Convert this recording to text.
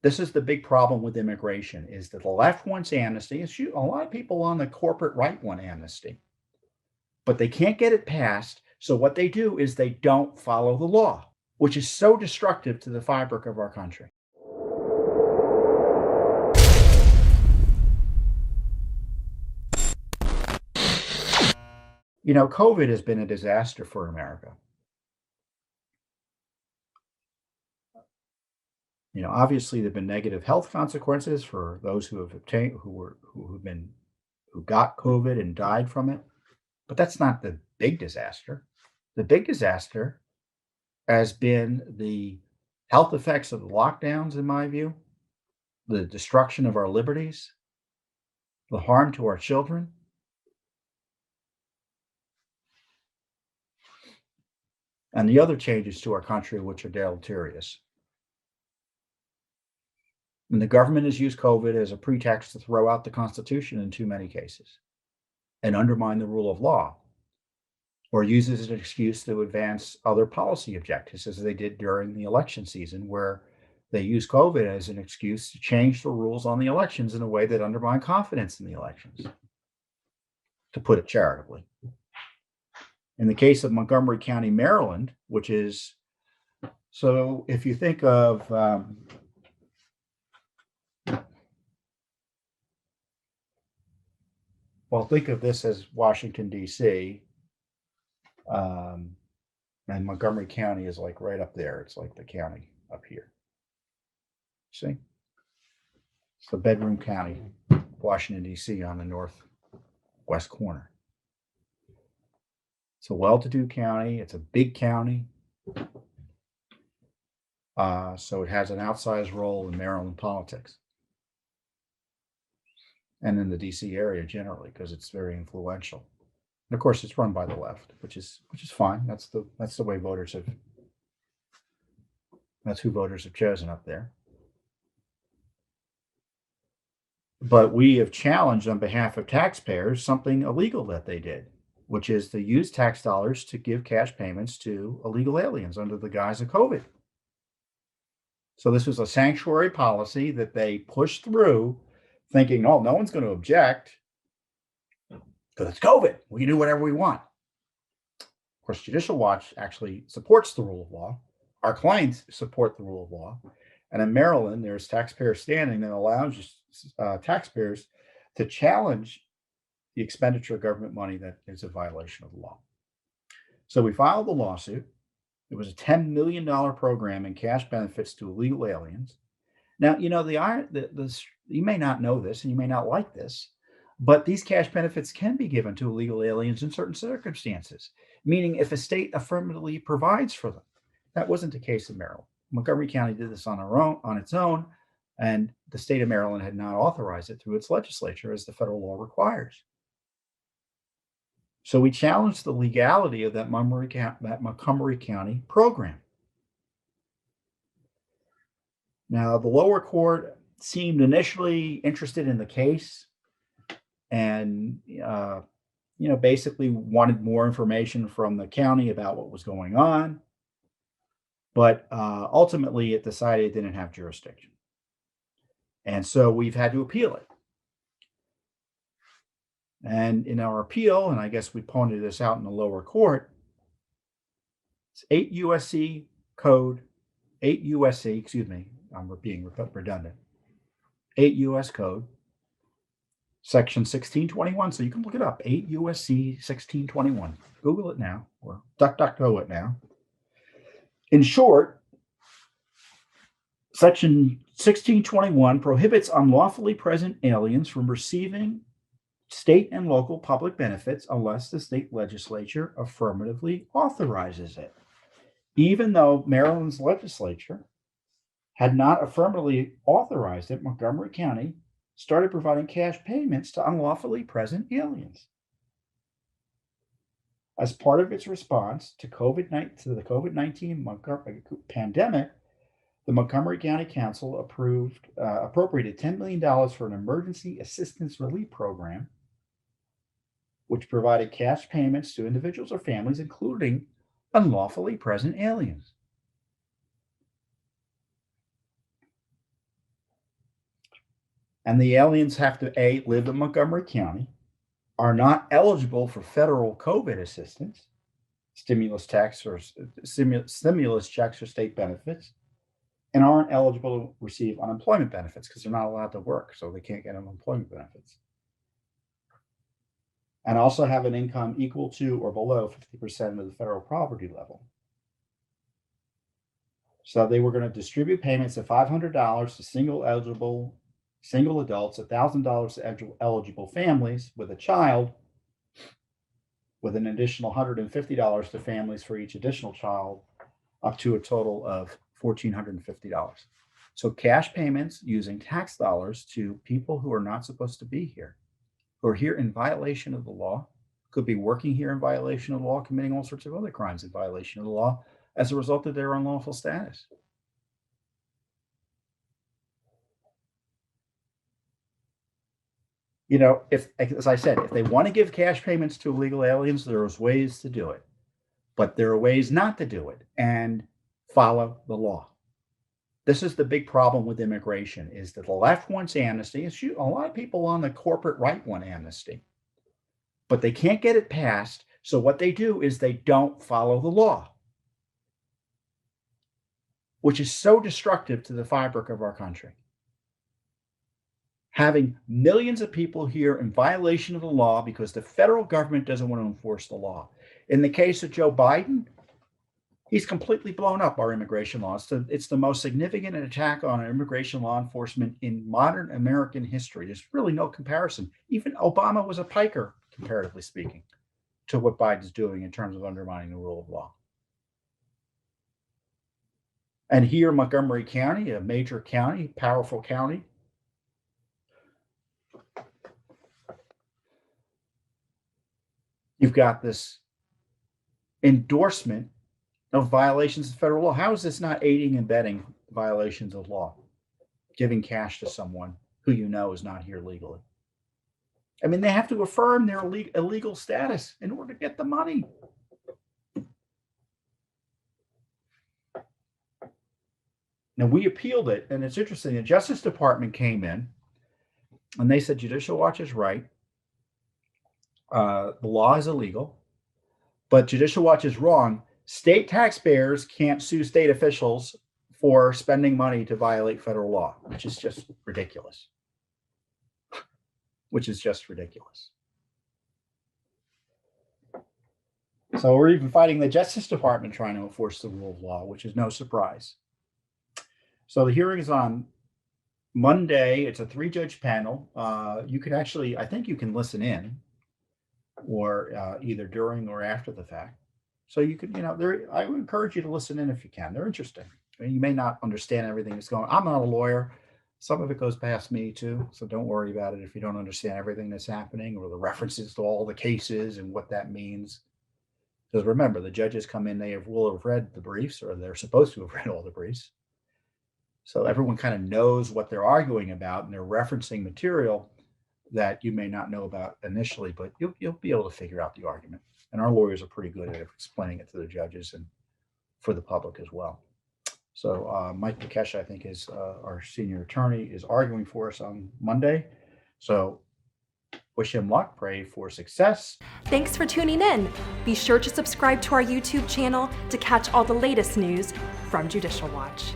This is the big problem with immigration, is that the left wants amnesty. A lot of people on the corporate right want amnesty, but they can't get it passed. So what they do is they don't follow the law, which is so destructive to the fabric of our country. COVID has been a disaster for America. Obviously there've been negative health consequences for those who have obtained, who got COVID and died from it. But that's not the big disaster. The big disaster has been the health effects of the lockdowns, in my view, the destruction of our liberties, the harm to our children. And the other changes to our country, which are deleterious. And the government has used COVID as a pretext to throw out the Constitution in too many cases and undermine the rule of law, or use it as an excuse to advance other policy objectives, as they did during the election season, where they used COVID as an excuse to change the rules on the elections in a way that undermined confidence in the elections, to put it charitably. In the case of Montgomery County, Maryland, which is, so if you think of, think of this as Washington, D.C., and Montgomery County is like right up there. It's like the county up here. See? It's the bedroom county, Washington, D.C. on the northwest corner. It's a well-to-do county. It's a big county. So it has an outsized role in Maryland politics and in the DC area generally, because it's very influential. And of course, it's run by the left, which is fine. That's the way that's who voters have chosen up there. But we have challenged on behalf of taxpayers something illegal that they did, which is to use tax dollars to give cash payments to illegal aliens under the guise of COVID. So this was a sanctuary policy that they pushed through, thinking, oh, no one's going to object because it's COVID. We can do whatever we want. Of course, Judicial Watch actually supports the rule of law. Our clients support the rule of law. And in Maryland, there's taxpayer standing that allows taxpayers to challenge the expenditure of government money that is a violation of the law. So we filed the lawsuit. It was a $10 million program in cash benefits to illegal aliens. Now, you may not know this and you may not like this, but these cash benefits can be given to illegal aliens in certain circumstances, meaning if a state affirmatively provides for them. That wasn't the case in Maryland. Montgomery County did this on its own, and the state of Maryland had not authorized it through its legislature as the federal law requires. So we challenged the legality of that Montgomery County program. Now, the lower court seemed initially interested in the case and, basically wanted more information from the county about what was going on. But ultimately, it decided it didn't have jurisdiction. And so we've had to appeal it. And in our appeal, and I guess we pointed this out in the lower court, it's 8 USC, I'm being redundant, 8 U.S. Code, Section 1621. So you can look it up, 8 USC 1621. Google it now, or DuckDuckGo it now. In short, Section 1621 prohibits unlawfully present aliens from receiving state and local public benefits unless the state legislature affirmatively authorizes it. Even though Maryland's legislature had not affirmatively authorized it, Montgomery County started providing cash payments to unlawfully present aliens. As part of its response to the COVID-19 pandemic, the Montgomery County Council appropriated $10 million for an emergency assistance relief program, which provided cash payments to individuals or families, including unlawfully present aliens. And the aliens have to live in Montgomery County, are not eligible for federal COVID assistance, stimulus checks or state benefits, and aren't eligible to receive unemployment benefits because they're not allowed to work, so they can't get unemployment benefits. And also have an income equal to or below 50% of the federal poverty level. So they were going to distribute payments of $500 to single adults, $1,000 to eligible families with a child, with an additional $150 to families for each additional child, up to a total of $1,450. So cash payments using tax dollars to people who are not supposed to be here, who are here in violation of the law, could be working here in violation of the law, committing all sorts of other crimes in violation of the law as a result of their unlawful status. You know, as I said, if they want to give cash payments to illegal aliens, there's ways to do it, but there are ways not to do it and follow the law. This is the big problem with immigration, is that the left wants amnesty. A lot of people on the corporate right want amnesty, but they can't get it passed. So what they do is they don't follow the law, which is so destructive to the fabric of our country. Having millions of people here in violation of the law because the federal government doesn't want to enforce the law. In the case of Joe Biden, he's completely blown up our immigration laws. It's the most significant attack on immigration law enforcement in modern American history. There's really no comparison. Even Obama was a piker, comparatively speaking, to what Biden's doing in terms of undermining the rule of law. And here in Montgomery County, a major county, powerful county, you've got this endorsement of violations of federal law. How is this not aiding and abetting violations of law? Giving cash to someone who you know is not here legally. I mean, they have to affirm their illegal status in order to get the money. Now, we appealed it, and it's interesting. The Justice Department came in, and they said Judicial Watch is right. The law is illegal, but Judicial Watch is wrong. State taxpayers can't sue state officials for spending money to violate federal law, which is just ridiculous. So we're even fighting the Justice Department trying to enforce the rule of law, which is no surprise. So the hearing is on Monday. It's a 3-judge panel. You could actually, I think you can listen in, or either during or after the fact. So you could, I would encourage you to listen in if you can. They're interesting. I mean, you may not understand everything that's going on. I'm not a lawyer. Some of it goes past me too. So don't worry about it if you don't understand everything that's happening or the references to all the cases and what that means. Because remember, the judges come in, will have read the briefs, or they're supposed to have read all the briefs. So everyone kind of knows what they're arguing about, and they're referencing material that you may not know about initially, but you'll be able to figure out the argument. And our lawyers are pretty good at explaining it to the judges and for the public as well. So Mike Dukesh, I think, is our senior attorney, is arguing for us on Monday. So wish him luck, pray for success. Thanks for tuning in. Be sure to subscribe to our YouTube channel to catch all the latest news from Judicial Watch.